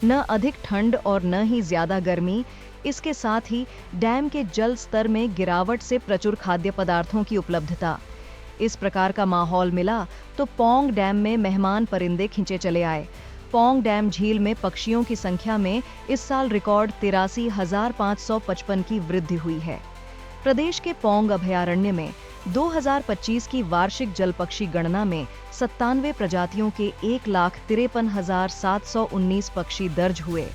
न अधिक ठंड और न ही ज्यादा गर्मी। इसके साथ ही डैम के जल स्तर में गिरावट से प्रचुर खाद्य पदार्थों की उपलब्धता। इस प्रकार का माहौल मिला तो पौंग डैम में मेहमान परिंदे खिंचे चले आए। पौंग डैम झील में पक्षियों की संख्या में इस साल रिकॉर्ड 83,555 की वृद्धि हुई है। प्रदेश के पौंग अभयारण्य में 2025 की वार्षिक जल पक्षी गणना में 97 प्रजातियों के 1,53,719 पक्षी दर्ज हुए,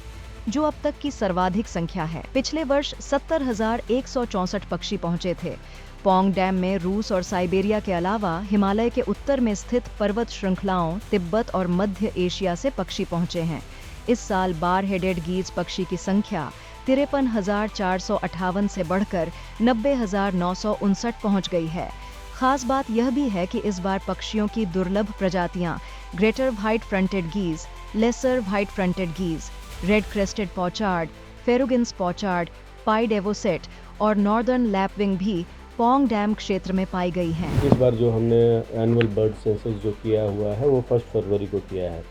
जो अब तक की सर्वाधिक संख्या है। पिछले वर्ष 70,164 पक्षी पहुंचे थे। पौंग डैम में रूस और साइबेरिया के अलावा हिमालय के उत्तर में स्थित पर्वत श्रृंखलाओं, तिब्बत और मध्य एशिया से पक्षी पहुंचे हैं। इस साल बार हेडेड गीज पक्षी की संख्या 53,458 से बढ़कर 90,959 पहुंच गई है। खास बात यह भी है कि इस बार पक्षियों की दुर्लभ प्रजातियां greater white fronted geese, lesser white fronted geese, red crested pochard, ferruginous pochard, pied avocet और नॉर्दर्न लैपविंग भी पौंग डैम क्षेत्र में पाई गई हैं। इस बार जो हमने एनुअल बर्ड सेंसस जो किया हुआ है वो 1 फरवरी को किया है,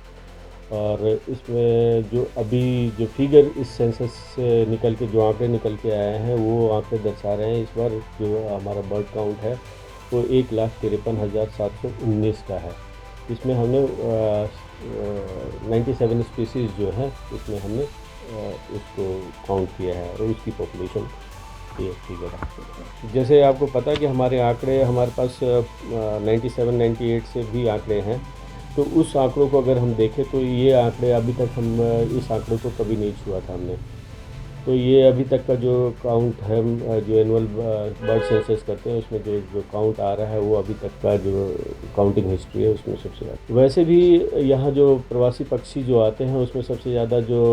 और इसमें जो अभी जो फिगर इस सेंसस से निकल के जो आंकड़े निकल के आए हैं वो आंकड़े दर्शा रहे हैं इस बार जो हमारा बर्ड काउंट है वो 1,53,719 का है। इसमें हमने 97 स्पीसीज़ जो है इसमें हमने उसको काउंट किया है और उसकी पॉपुलेशन ये फिगर है। जैसे आपको पता है कि हमारे आंकड़े हमारे पास 97-98 से भी आंकड़े हैं, तो उस आंकड़ों को अगर हम देखें तो ये आंकड़े अभी तक हम इस आंकड़े को कभी नहीं छुआ था हमने। तो ये अभी तक का जो काउंट है, जो एनुअल बर्ड सेंसस करते हैं उसमें जो काउंट आ रहा है वो अभी तक का जो काउंटिंग हिस्ट्री है उसमें सबसे ज़्यादा। वैसे भी यहाँ जो प्रवासी पक्षी जो आते हैं उसमें सबसे ज़्यादा जो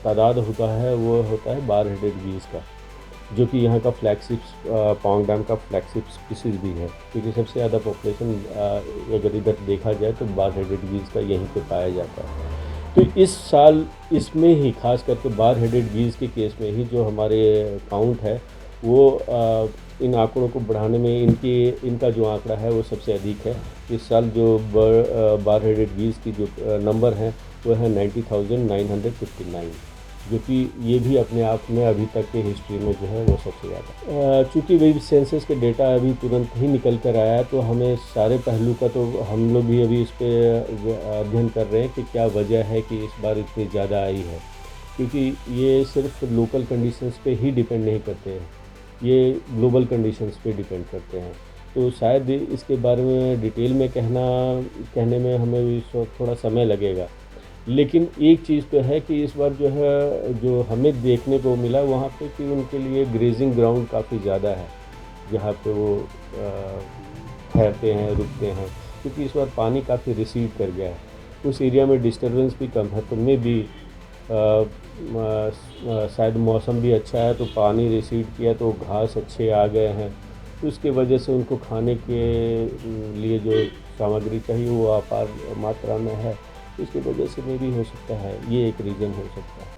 तादाद होता है वो होता है बार हेडेड गीज़ का, जो कि यहाँ का फ्लैगशिप पौंग डैम का फ्लैगशिप स्पीसीज भी है, क्योंकि सबसे ज़्यादा पॉपुलेशन अगर इधर देखा जाए तो बार हेडेड गीज़ का यहीं पे पाया जाता है। तो इस साल इसमें ही खास करके बार हेडेड गीज़ के केस में ही जो हमारे काउंट है वो इन आंकड़ों को बढ़ाने में इनका जो आंकड़ा है वो सबसे अधिक है। इस साल जो बार हेडेड गीज़ की जो नंबर है वो है 90,959, जो कि ये भी अपने आप में अभी तक के हिस्ट्री में जो है वो सबसे ज़्यादा। चूँकि वही सेंसस के डेटा अभी तुरंत ही निकल कर आया है तो हमें सारे पहलू का तो हम लोग भी अभी इस पर अध्ययन कर रहे हैं कि क्या वजह है कि इस बार इतनी ज़्यादा आई है, क्योंकि ये सिर्फ लोकल कंडीशंस पे ही डिपेंड नहीं करते हैं, ये ग्लोबल कंडीशंस पे डिपेंड करते हैं। तो शायद इसके बारे में डिटेल में कहने में हमें थोड़ा समय लगेगा, लेकिन एक चीज़ तो है कि इस बार जो है जो हमें देखने को मिला वहाँ पे कि उनके लिए ग्रेजिंग ग्राउंड काफ़ी ज़्यादा है, जहाँ पे वो ठहरते हैं, रुकते हैं, क्योंकि इस बार पानी काफ़ी रिसीड कर गया है। उस एरिया में डिस्टर्बेंस भी कम है, तो मे भी शायद मौसम भी अच्छा है तो पानी रिसीड किया तो घास अच्छे आ गए हैं, तो उसकी वजह से उनको खाने के लिए जो सामग्री चाहिए वो अपार मात्रा में है, इसकी वजह से में भी हो सकता है, ये एक रीज़न हो सकता है।